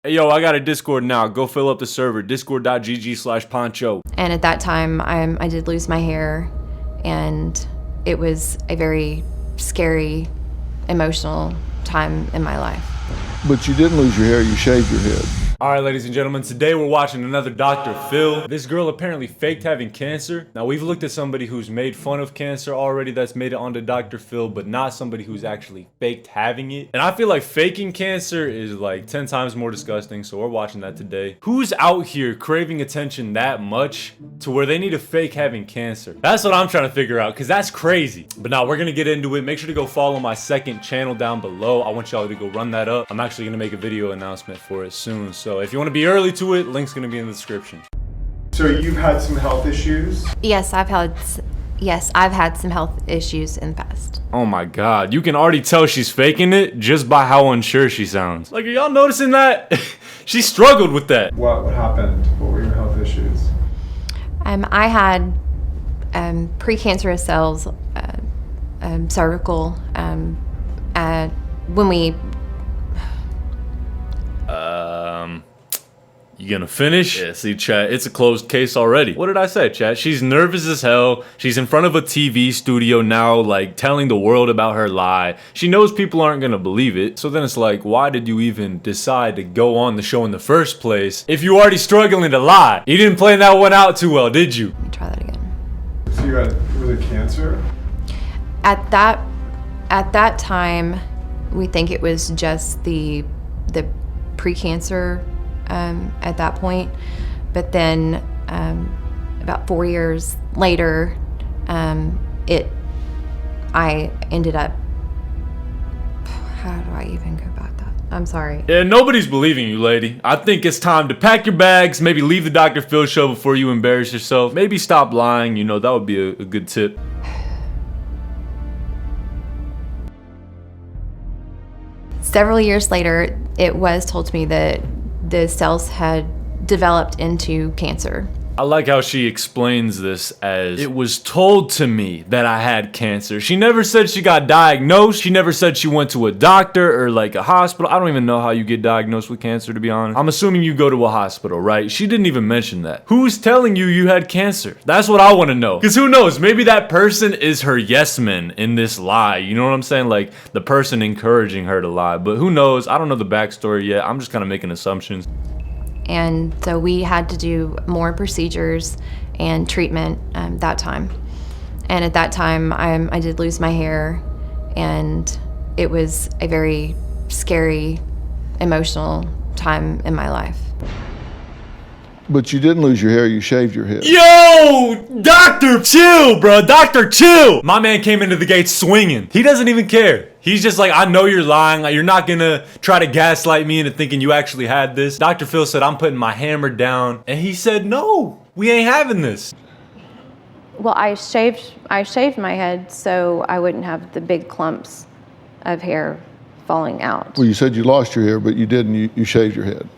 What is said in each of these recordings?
Hey, yo, I got a Discord now. Go fill up the server, discord.gg/Pancho. And at that time, I did lose my hair, and it was a very scary, emotional time in my life. But you didn't lose your hair, you shaved your head. Alright, ladies and gentlemen, today we're watching another Dr. Phil. This girl apparently faked having cancer. Now, we've looked at somebody who's made fun of cancer already that's made it onto Dr. Phil, but not somebody who's actually faked having it. And I feel like faking cancer is like 10 times more disgusting, so we're watching that today. Who's out here craving attention that much to where they need to fake having cancer? That's what I'm trying to figure out, because that's crazy. But now, we're gonna get into it. Make sure to go follow my second channel down below. I want y'all to go run that up. I'm actually gonna make a video announcement for it soon, so if you want to be early to it, link's gonna be in the description. So you've had some health issues? Yes, I've had some health issues in the past. Oh my god, you can already tell she's faking it just by how unsure she sounds. Like, are y'all noticing that? She struggled with that. What happened? What were your health issues? I had precancerous cells, cervical, when we... You gonna finish? Yeah, see, chat, it's a closed case already. What did I say, chat? She's nervous as hell. She's in front of a TV studio now, like, telling the world about her lie. She knows people aren't gonna believe it. So then it's like, why did you even decide to go on the show in the first place if you're already struggling to lie? You didn't plan that one out too well, did you? Let me try that again. So you had really cancer? At that time, we think it was just the precancer at that point, but then about 4 years later, I ended up. How do I even go about that? I'm sorry. Yeah, nobody's believing you, lady. I think it's time to pack your bags, maybe leave the Dr. Phil show before you embarrass yourself. Maybe stop lying, you know, that would be a good tip. Several years later, it was told to me that the cells had developed into cancer. I like how she explains this as, it was told to me that I had cancer. She never said she got diagnosed. She never said she went to a doctor or like a hospital. I don't even know how you get diagnosed with cancer, to be honest. I'm assuming you go to a hospital, right? She didn't even mention that. Who's telling you you had cancer? That's what I want to know. Because who knows? Maybe that person is her yes man in this lie. You know what I'm saying? Like the person encouraging her to lie. But who knows? I don't know the backstory yet. I'm just kind of making assumptions. And so we had to do more procedures and treatment that time. And at that time, I did lose my hair, and it was a very scary, emotional time in my life. But you didn't lose your hair, you shaved your head. Yo, Doctor, chill, bro. Doctor, chill. My man came into the gate swinging. He doesn't even care. He's just like, I know you're lying. Like, you're not gonna try to gaslight me into thinking you actually had this. Dr. Phil said, I'm putting my hammer down. And he said, no, we ain't having this. Well, I shaved my head so I wouldn't have the big clumps of hair falling out. Well, you said you lost your hair, but you didn't, you shaved your head.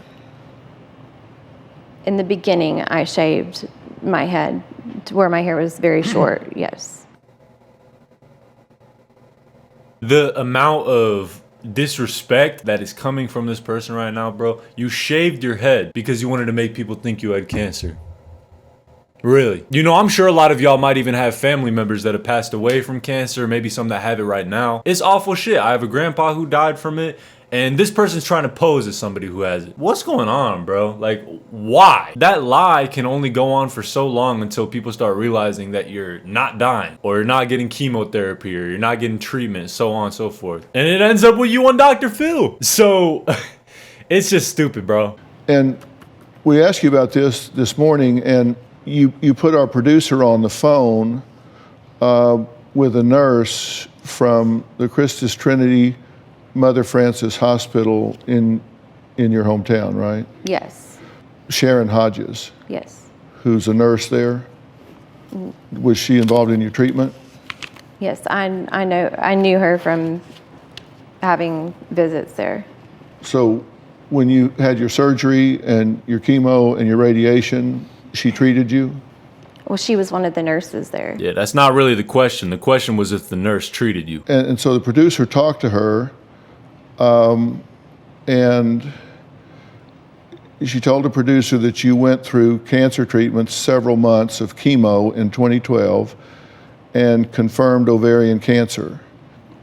In the beginning, I shaved my head to where my hair was very short, yes. The amount of disrespect that is coming from this person right now, bro. You shaved your head because you wanted to make people think you had cancer. Really? You know, I'm sure a lot of y'all might even have family members that have passed away from cancer, maybe some that have it right now. It's awful shit. I have a grandpa who died from it, and this person's trying to pose as somebody who has it. What's going on, bro? Like, why? That lie can only go on for so long until people start realizing that you're not dying, or you're not getting chemotherapy, or you're not getting treatment, so on and so forth. And it ends up with you on Dr. Phil. So, it's just stupid, bro. And we asked you about this morning, and you put our producer on the phone with a nurse from the Christus Trinity Mother Francis Hospital in your hometown, right? Yes. Sharon Hodges. Yes. Who's a nurse there. Was she involved in your treatment? Yes, I knew her from having visits there. So when you had your surgery and your chemo and your radiation, she treated you? Well, she was one of the nurses there. Yeah, that's not really the question. The question was if the nurse treated you. And so the producer talked to her, and She told the producer that you went through cancer treatment, several months of chemo in 2012, and confirmed ovarian cancer.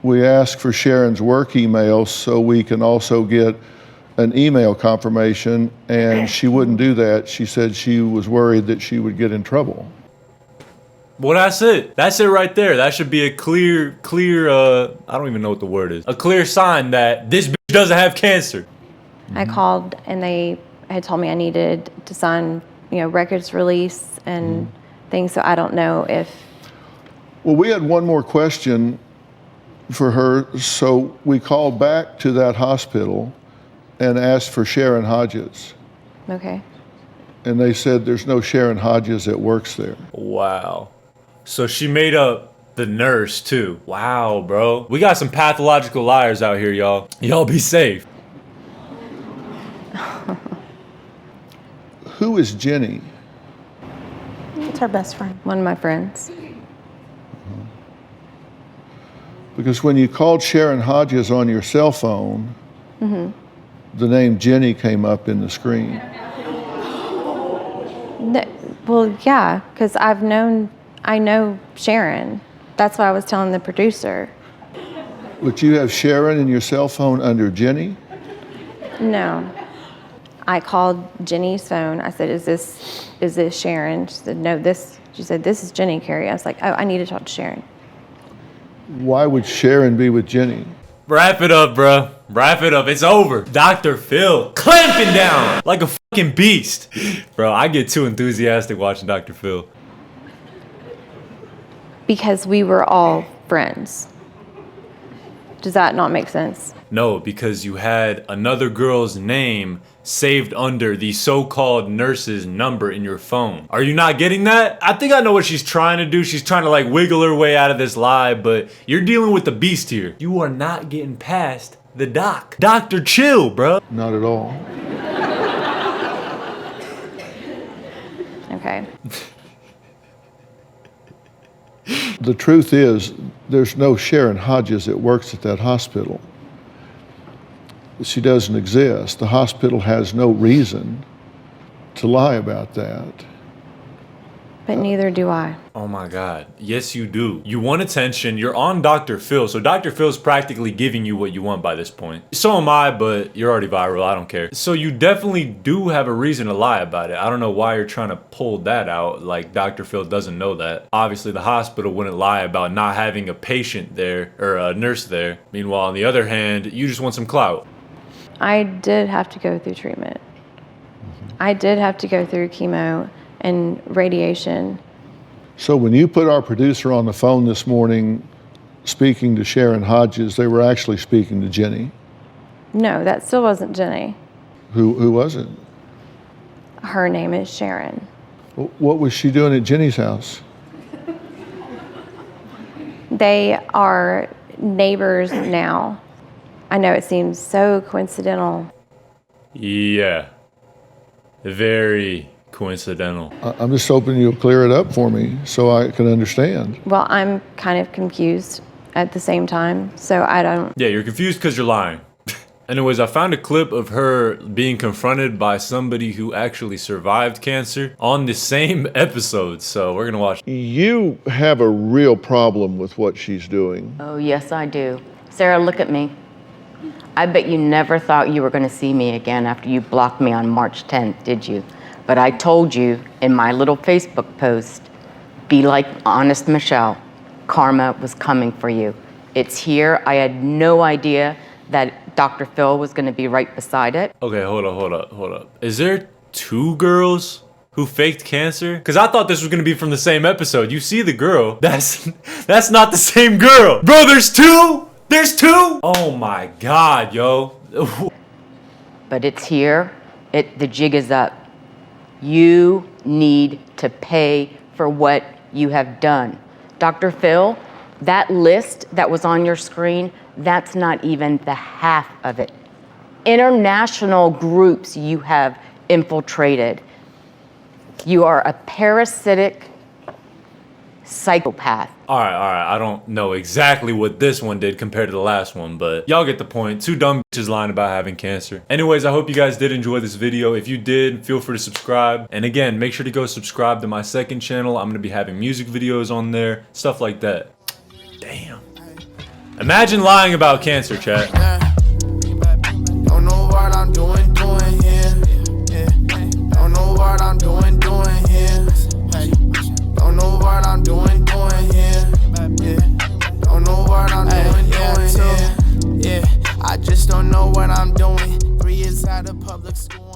We asked for Sharon's work email so we can also get an email confirmation, and she wouldn't do that. She said she was worried that she would get in trouble. Well, that's it. That's it right there. That should be a clear, I don't even know what the word is. A clear sign that this bitch doesn't have cancer. I called and they had told me I needed to sign, records release and things, so I don't know if... Well, we had one more question for her, so we called back to that hospital and asked for Sharon Hodges. Okay. And they said there's no Sharon Hodges that works there. Wow. So she made up the nurse too. Wow, bro. We got some pathological liars out here, y'all. Y'all be safe. Who is Jenny? It's her best friend. One of my friends. Because when you called Sharon Hodges on your cell phone, the name Jenny came up in the screen. No, well, yeah, because I know Sharon. That's what I was telling the producer. But you have Sharon in your cell phone under Jenny? No. I called Jenny's phone. I said, is this Sharon? She said, no, she said, this is Jenny, Carrie. I was like, oh, I need to talk to Sharon. Why would Sharon be with Jenny? Wrap it up, bro. Wrap it up. It's over. Dr. Phil clamping down like a fucking beast. Bro, I get too enthusiastic watching Dr. Phil. Because we were all friends. Does that not make sense? No, because you had another girl's name saved under the so-called nurse's number in your phone. Are you not getting that? I think I know what she's trying to do. She's trying to like wiggle her way out of this lie, but you're dealing with the beast here. You are not getting past the doc. Doctor, chill, bro. Not at all. Okay. The truth is, there's no Sharon Hodges that works at that hospital. She doesn't exist. The hospital has no reason to lie about that. But neither do I. Oh my God. Yes, you do. You want attention. You're on Dr. Phil. So Dr. Phil's practically giving you what you want by this point. So am I, but you're already viral. I don't care. So you definitely do have a reason to lie about it. I don't know why you're trying to pull that out. Like Dr. Phil doesn't know that. Obviously, the hospital wouldn't lie about not having a patient there or a nurse there. Meanwhile, on the other hand, you just want some clout. I did have to go through treatment. I did have to go through chemo and radiation. So when you put our producer on the phone this morning speaking to Sharon Hodges, they were actually speaking to Jenny. No, that still wasn't Jenny. Who was it? Her name is Sharon. What was she doing at Jenny's house? They are neighbors now. I know it seems so coincidental. Yeah. Very coincidental. I'm just hoping you'll clear it up for me so I can understand. Well, I'm kind of confused at the same time, so I don't... Yeah, you're confused because you're lying. Anyways, I found a clip of her being confronted by somebody who actually survived cancer on the same episode, so we're gonna watch. You have a real problem with what she's doing. Oh, yes, I do. Sarah, look at me. I bet you never thought you were going to see me again after you blocked me on March 10th, did you? But I told you in my little Facebook post, be like honest Michelle. Karma was coming for you. It's here. I had no idea that Dr. Phil was going to be right beside it. Okay, hold up. Is there two girls who faked cancer? Because I thought this was going to be from the same episode. You see the girl. That's not the same girl. Bro, there's two? There's two? Oh my God, yo. But it's here. The jig is up. You need to pay for what you have done. Dr. Phil, that list that was on your screen, that's not even the half of it. International groups you have infiltrated. You are a parasitic, psychopath. All right. I don't know exactly what this one did compared to the last one, but y'all get the point. Two dumb bitches lying about having cancer. Anyways, I hope you guys did enjoy this video. If you did, feel free to subscribe. And again, make sure to go subscribe to my second channel. I'm gonna be having music videos on there, stuff like that. Damn. Imagine lying about cancer, chat. Don't know what I'm doing here. Don't know what I'm doing here. Don't know what I'm doing here. Don't know what I'm doing here. Yeah, I just don't know what I'm doing. 3 years out of public school.